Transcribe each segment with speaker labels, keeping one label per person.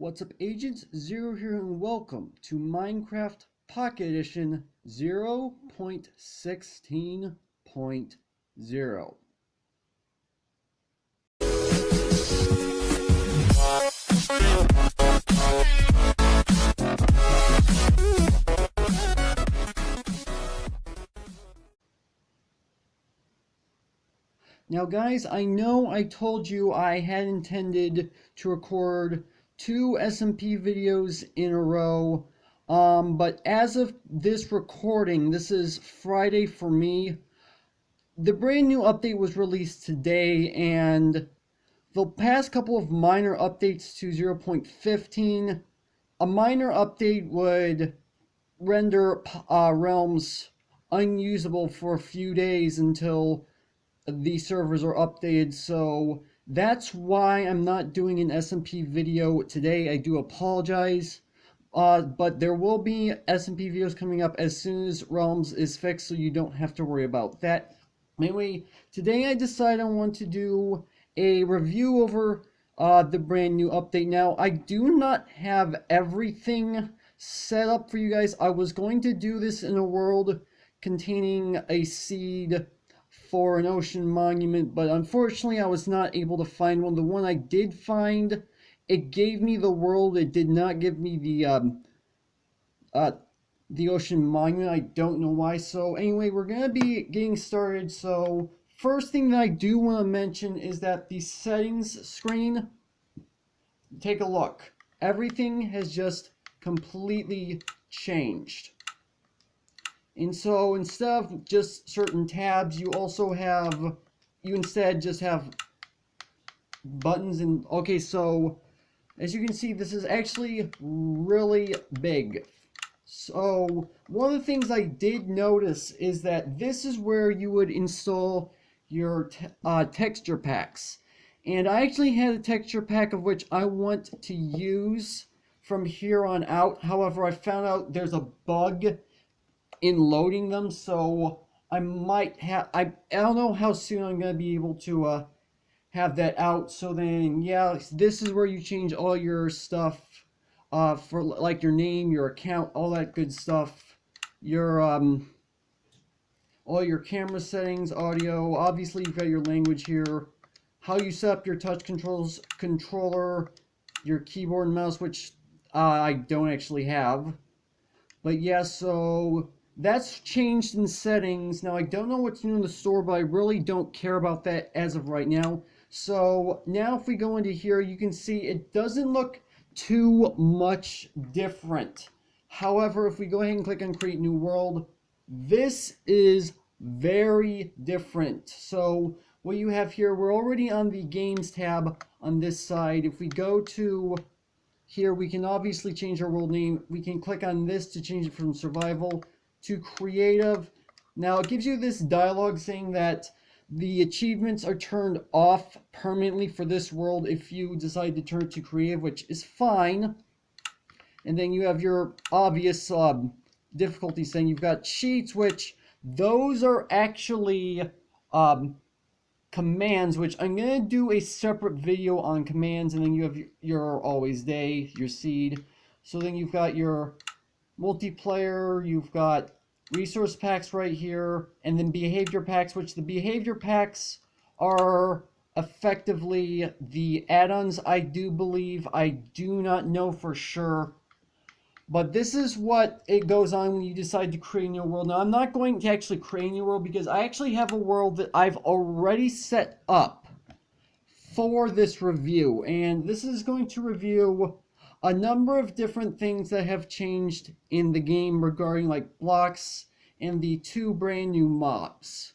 Speaker 1: What's up, Agents? Zero here, and welcome to Minecraft Pocket Edition 0.16.0. Now guys, I know I told you I had intended to record 2 SMP videos in a row, but as of this recording, this is Friday for me, the brand new update was released today, and the past couple of minor updates to 0.15, a minor update would render realms unusable for a few days until the servers are updated, so that's why I'm not doing an SMP video today. I do apologize, but there will be SMP videos coming up as soon as Realms is fixed, so you don't have to worry about that. Anyway, today I decided I want to do a review over the brand new update. Now, I do not have everything set up for you guys. I was going to do this in a world containing a seed for an ocean monument, but unfortunately I was not able to find one. The one I did find, it gave me the world. It did not give me the ocean monument. I don't know why. So anyway, we're gonna be getting started. So first thing that I do want to mention is that the settings screen, take a look. Everything has just completely changed. And so instead of just certain tabs, you instead just have buttons. And okay, so as you can see, this is actually really big. So one of the things I did notice is that this is where you would install your texture packs. And I actually had a texture pack of which I want to use from here on out. However, I found out there's a bug in loading them, so I might have, I don't know how soon I'm going to be able to have that out. So then, yeah, this is where you change all your stuff for like your name, your account, all that good stuff, your all your camera settings, audio. Obviously you've got your language here, how you set up your touch controller, your keyboard and mouse, which I don't actually have. But yeah, so that's changed in settings. Now, I don't know what's new in the store, but I really don't care about that as of right now. So now if we go into here, you can see it doesn't look too much different. However, if we go ahead and click on Create New World, this is very different. So what you have here, we're already on the Games tab on this side. If we go to here, we can obviously change our world name. We can click on this to change it from survival to creative. Now it gives you this dialogue saying that the achievements are turned off permanently for this world if you decide to turn it to creative, which is fine. And then you have your obvious difficulty saying you've got cheats, which those are actually commands, which I'm going to do a separate video on commands. And then you have your always day, your seed. So then you've got your multiplayer, you've got resource packs right here, and then behavior packs, which the behavior packs are effectively the add-ons, I do believe. I do not know for sure, but this is what it goes on when you decide to create a new world. Now, I'm not going to actually create a new world because I actually have a world that I've already set up for this review, and this is going to review a number of different things that have changed in the game regarding like blocks and the 2 brand new mobs.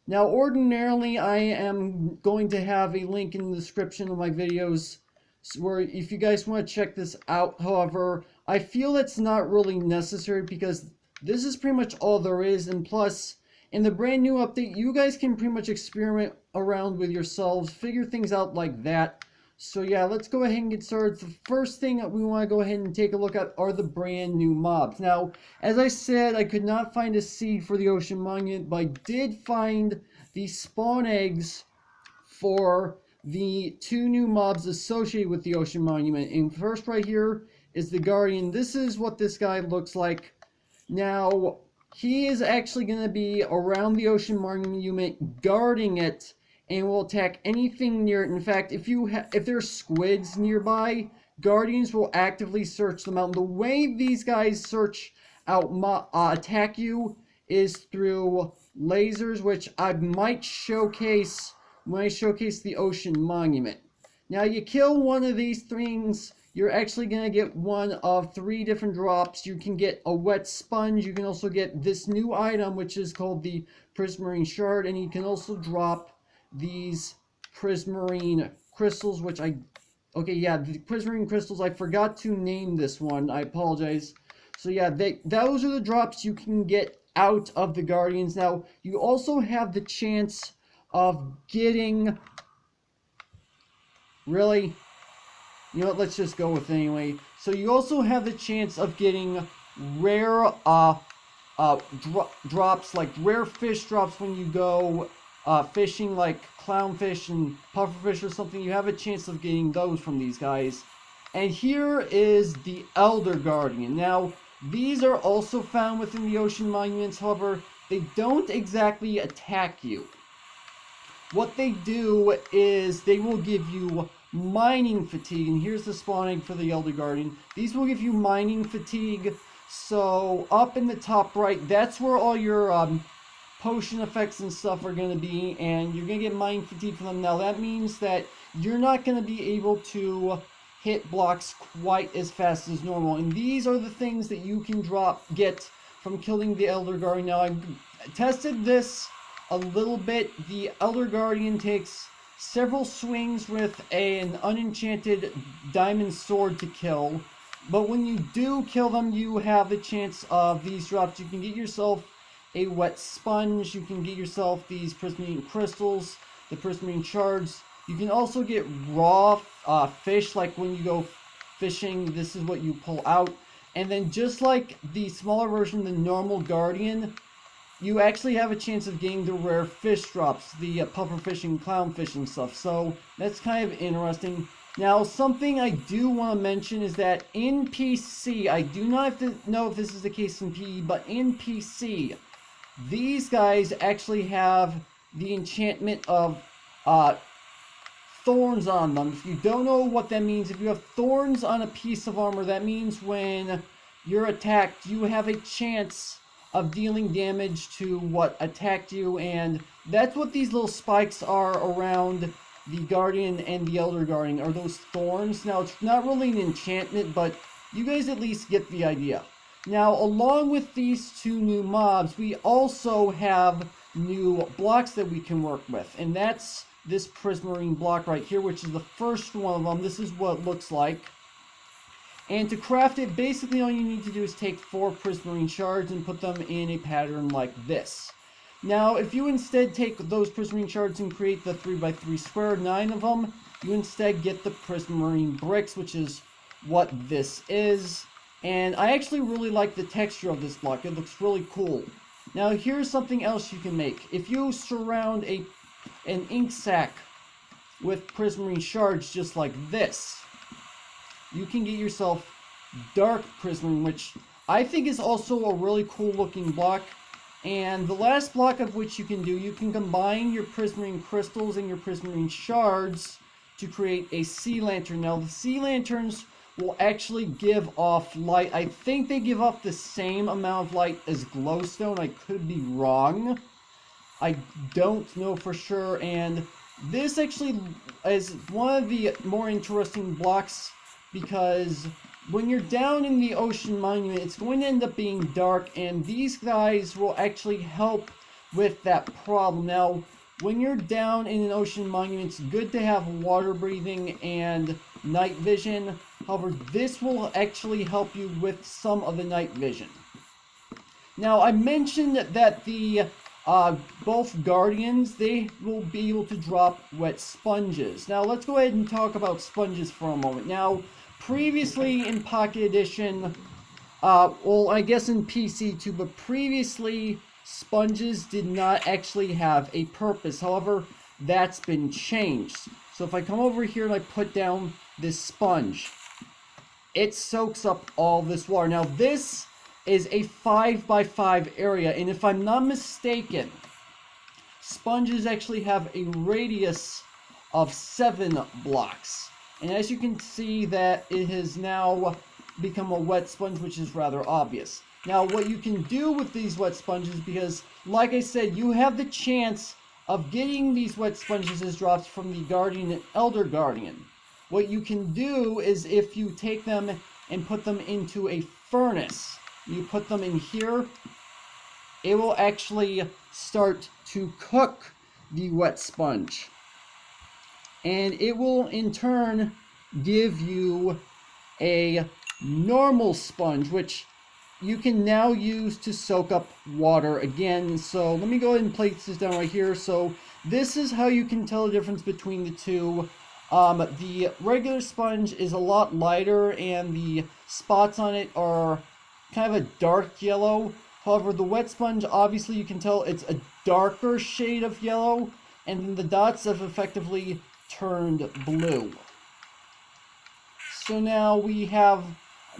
Speaker 1: Now, ordinarily, I am going to have a link in the description of my videos where if you guys want to check this out. However, I feel that's not really necessary because this is pretty much all there is, and plus, in the brand new update, you guys can pretty much experiment around with yourselves, figure things out like that. So yeah, let's go ahead and get started. The first thing that we want to go ahead and take a look at are the brand new mobs. Now, as I said, I could not find a seed for the ocean monument, but I did find the spawn eggs for the two new mobs associated with the Ocean Monument. And first right here is the Guardian. This is what this guy looks like. Now, he is actually going to be around the Ocean Monument, guarding it, and will attack anything near it. In fact, if there's squids nearby, Guardians will actively search them out. And the way these guys search out attack you is through lasers, which I might showcase when I showcase the Ocean Monument. Now, you kill one of these things, you're actually going to get one of 3 different drops. You can get a wet sponge. You can also get this new item, which is called the Prismarine Shard. And you can also drop these Prismarine Crystals, which the Prismarine Crystals. I forgot to name this one. I apologize. So yeah, those are the drops you can get out of the Guardians. Now, you also have the chance of getting... Really? You know what, let's just go with it anyway. So you also have the chance of getting rare drops, like rare fish drops when you go fishing, like clownfish and pufferfish or something. You have a chance of getting those from these guys. And here is the Elder Guardian. Now, these are also found within the Ocean Monuments. However, they don't exactly attack you. What they do is they will give you mining fatigue, and here's the spawn egg for the Elder Guardian. These will give you mining fatigue. So up in the top right, that's where all your potion effects and stuff are going to be, and you're going to get mining fatigue from them. Now that means that you're not going to be able to hit blocks quite as fast as normal, and these are the things that you can get from killing the Elder Guardian. Now I've tested this a little bit. The Elder Guardian takes several swings with an unenchanted diamond sword to kill, but when you do kill them, you have the chance of these drops. You can get yourself a wet sponge, you can get yourself these prismarine crystals, the prismarine shards. You can also get raw fish, like when you go fishing, this is what you pull out. And then just like the smaller version, the normal Guardian, you actually have a chance of getting the rare fish drops, the pufferfish and clownfish and stuff. So that's kind of interesting. Now, something I do want to mention is that in PC, I do not know if this is the case in PE, but in PC, these guys actually have the enchantment of thorns on them. If you don't know what that means, if you have thorns on a piece of armor, that means when you're attacked, you have a chance of dealing damage to what attacked you, and that's what these little spikes are around the Guardian and the Elder Guardian, are those thorns. Now, it's not really an enchantment, but you guys at least get the idea. Now, along with these 2 new mobs, we also have new blocks that we can work with, and that's this prismarine block right here, which is the first one of them. This is what it looks like. And to craft it, basically all you need to do is take 4 prismarine shards and put them in a pattern like this. Now, if you instead take those prismarine shards and create the 3x3 square, 9 of them, you instead get the prismarine bricks, which is what this is. And I actually really like the texture of this block. It looks really cool. Now, here's something else you can make. If you surround an ink sac with prismarine shards just like this, you can get yourself dark prismarine, which I think is also a really cool looking block. And the last block of which you can do, you can combine your prismarine crystals and your prismarine shards to create a sea lantern. Now, the sea lanterns will actually give off light. I think they give off the same amount of light as glowstone. I could be wrong. I don't know for sure. And this actually is one of the more interesting blocks, because when you're down in the Ocean Monument, it's going to end up being dark, and these guys will actually help with that problem. Now, when you're down in an Ocean Monument, it's good to have water breathing and night vision. However, this will actually help you with some of the night vision. Now, I mentioned that the both Guardians, they will be able to drop wet sponges. Now, let's go ahead and talk about sponges for a moment. Now, previously in Pocket Edition, well, I guess in PC too, but previously sponges did not actually have a purpose. However, that's been changed. So if I come over here and I put down this sponge, it soaks up all this water. Now this is a 5x5 area, and if I'm not mistaken, sponges actually have a radius of 7 blocks. And as you can see, that it has now become a wet sponge, which is rather obvious. Now what you can do with these wet sponges, because like I said, you have the chance of getting these wet sponges as drops from the Guardian and Elder Guardian. What you can do is, if you take them and put them into a furnace, you put them in here, it will actually start to cook the wet sponge. And it will in turn give you a normal sponge, which you can now use to soak up water again. So let me go ahead and place this down right here. So this is how you can tell the difference between the two. The regular sponge is a lot lighter and the spots on it are kind of a dark yellow. However, the wet sponge, obviously you can tell it's a darker shade of yellow, and then the dots have effectively turned blue. So now we have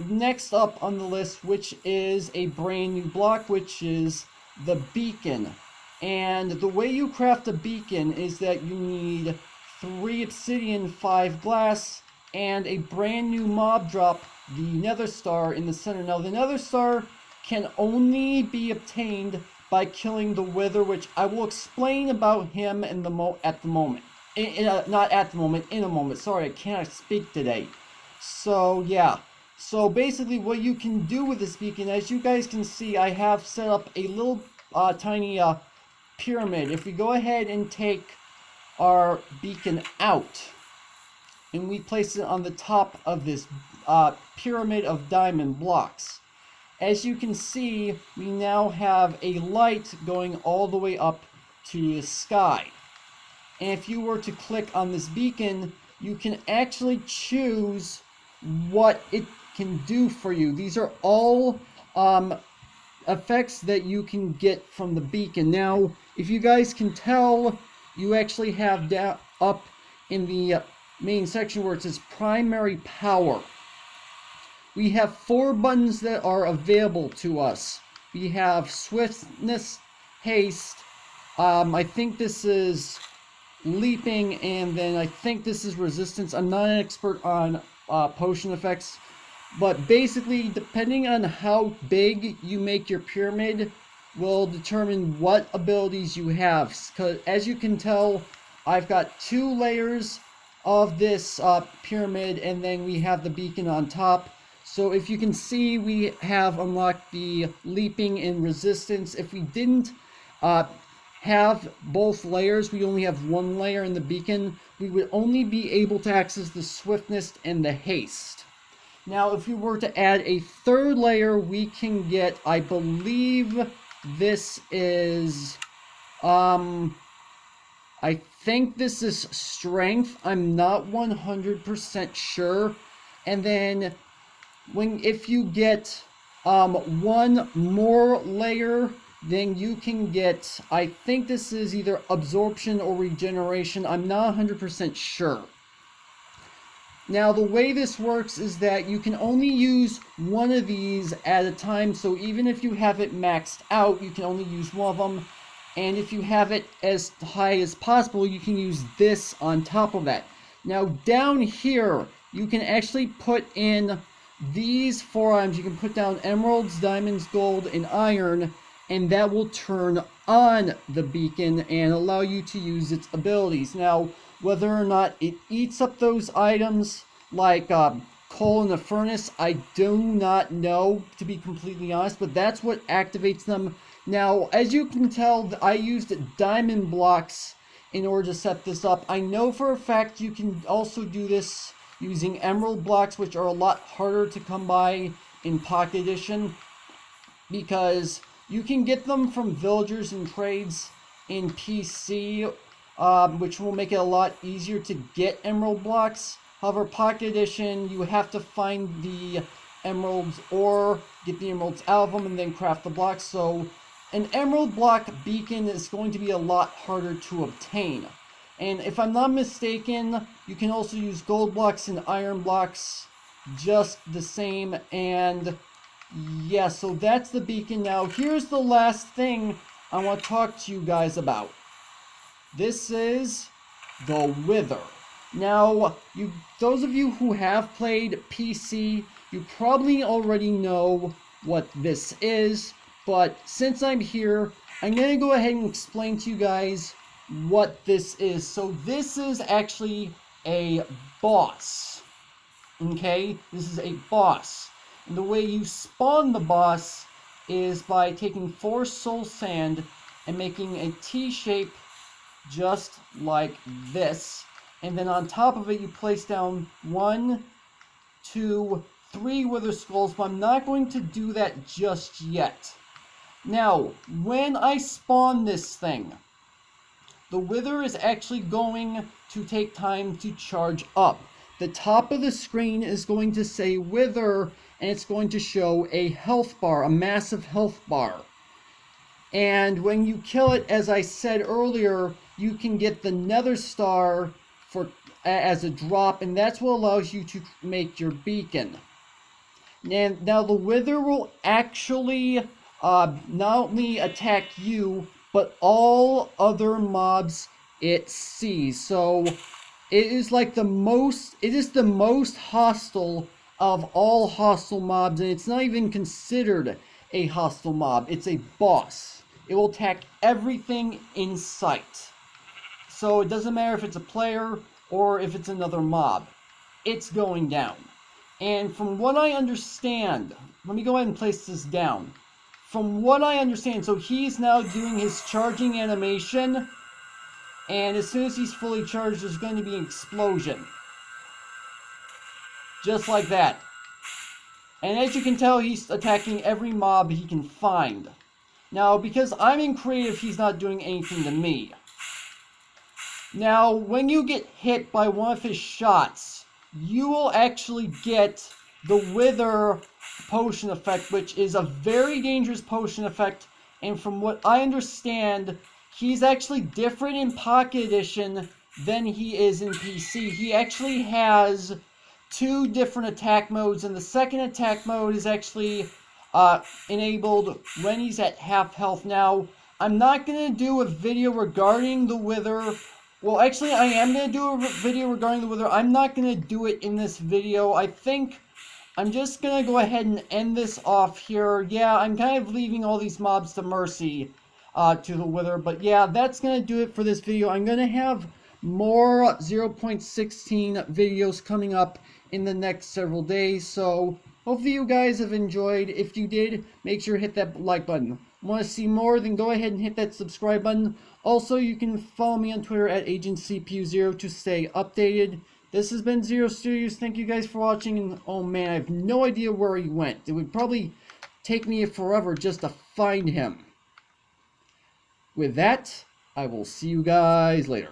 Speaker 1: next up on the list, which is a brand new block, which is the beacon. And the way you craft a beacon is that you need 3 obsidian, 5 glass, and a brand new mob drop, the nether star, in the center. Now the nether star can only be obtained by killing the wither, which I will explain about him in the not at the moment. In a moment. Sorry, I cannot speak today. So yeah. So basically what you can do with this beacon, as you guys can see, I have set up a little tiny pyramid. If we go ahead and take our beacon out and we place it on the top of this pyramid of diamond blocks, as you can see, we now have a light going all the way up to the sky. And if you were to click on this beacon, you can actually choose what it can do for you. These are all effects that you can get from the beacon. Now, if you guys can tell, you actually have down up in the main section where it says primary power. We have 4 buttons that are available to us. We have swiftness, haste, I think this is leaping, and then I think this is resistance. I'm not an expert on potion effects, but basically, depending on how big you make your pyramid will determine what abilities you have. Because as you can tell, I've got 2 layers of this pyramid, and then we have the beacon on top. So if you can see, we have unlocked the leaping and resistance. If we didn't have both layers, we only have 1 layer in the beacon, we would only be able to access the swiftness and the haste. Now, if we were to add a 3rd layer, we can get, I believe this is, I think this is strength. I'm not 100% sure. And then if you get 1 more layer, then you can get, I think this is either absorption or regeneration. I'm not 100% sure. Now, the way this works is that you can only use 1 of these at a time. So even if you have it maxed out, you can only use 1 of them. And if you have it as high as possible, you can use this on top of that. Now, down here, you can actually put in these 4 items. You can put down emeralds, diamonds, gold, and iron, and that will turn on the beacon and allow you to use its abilities. Now, whether or not it eats up those items, like coal in the furnace, I do not know, to be completely honest, but that's what activates them. Now, as you can tell, I used diamond blocks in order to set this up. I know for a fact you can also do this using emerald blocks, which are a lot harder to come by in Pocket Edition, because you can get them from villagers and trades in PC, which will make it a lot easier to get emerald blocks. However, Pocket Edition, you have to find the emeralds or get the emeralds out of them and then craft the blocks. So an emerald block beacon is going to be a lot harder to obtain. And if I'm not mistaken, you can also use gold blocks and iron blocks just the same. And yeah, so that's the beacon. Now, here's the last thing I want to talk to you guys about. This is the Wither. Now, those of you who have played PC, you probably already know what this is, but since I'm here, I'm going to go ahead and explain to you guys what this is. So this is actually a boss. Okay, this is a boss. And the way you spawn the boss is by taking 4 soul sand and making a T shape just like this. And then on top of it, you place down 1, 2, 3 wither skulls, but I'm not going to do that just yet. Now, when I spawn this thing, the wither is actually going to take time to charge up. The top of the screen is going to say wither, and it's going to show a health bar, a massive health bar. And when you kill it, as I said earlier, you can get the nether star as a drop, and that's what allows you to make your beacon. And now the wither will actually not only attack you, but all other mobs it sees. So it is like the most hostile of all hostile mobs, and it's not even considered a hostile mob. It's a boss. It will attack everything in sight. So it doesn't matter if it's a player or if it's another mob. It's going down. And from what I understand, let me go ahead and place this down. From what I understand, so he's now doing his charging animation, and as soon as he's fully charged, there's going to be an explosion. Just like that. And as you can tell, he's attacking every mob he can find. Now, because I'm in creative, he's not doing anything to me. Now, when you get hit by one of his shots, you will actually get the Wither potion effect, which is a very dangerous potion effect. And from what I understand, he's actually different in Pocket Edition than he is in PC. He actually has 2 different attack modes, and the second attack mode is actually enabled when he's at half health. Now, I'm not going to do a video regarding the Wither. Well, actually, I am going to do a video regarding the Wither. I'm not going to do it in this video. I think I'm just going to go ahead and end this off here. Yeah, I'm kind of leaving all these mobs to mercy to the Wither. But yeah, that's going to do it for this video. I'm going to have more 0.16 videos coming up in the next several days. So hopefully you guys have enjoyed. If you did, make sure to hit that like button. Want to see more? Then go ahead and hit that subscribe button. Also, you can follow me on Twitter at AgentCPU0 to stay updated. This has been Zero Studios. Thank you guys for watching. And oh man, I have no idea where he went. It would probably take me forever just to find him. With that, I will see you guys later.